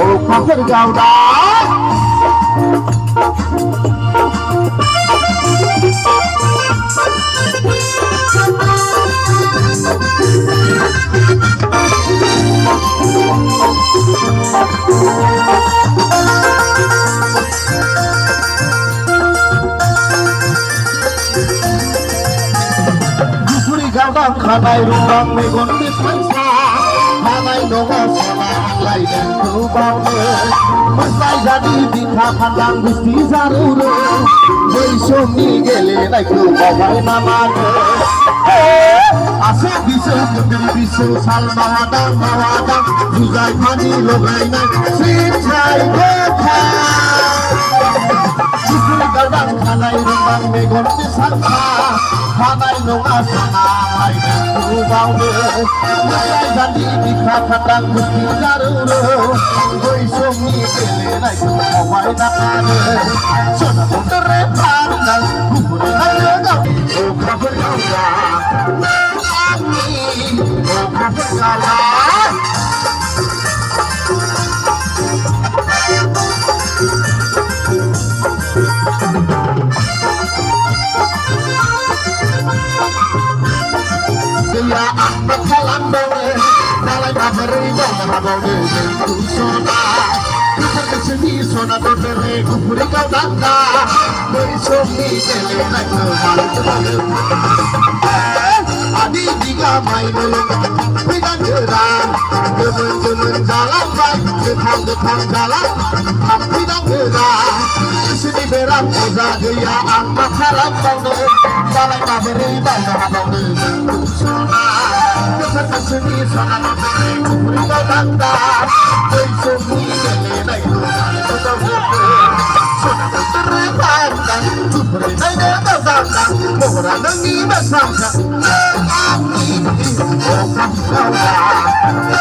ও কাফের গাওদা Gaudang kanai rumbang megon dipansa kanai nongo sana anglai dan kubau ne masai jadi ditha pandang gusti zarure besomi gele nai kubau bai namane ase bisu kembali bisu sal mawadang jujai pani logai nai sinchai kotha Gaudang kanai rumbang megon dipansa kanai nongo sana kubau ne masai jadi ditha pandang gusti zarure besomi gele nai kubau bai namane sona putare pandang kubur nai o khabar gauda o khabar gauda ya amba kalambone nalai babari babone kusona kesini sona dodere kupuri gaudanga besomi gele nai kubau adi diga mai nolong pidan gerang gemen jalan baik getang jalan pidan gerang kesini berang oza ya amba kalambone nalai babari babone kusona kesini sona dodere kupuri gaudanga besomi gele nai sona dodere pandang kupuri nai gaudanga mohra nangi basangka Gaudang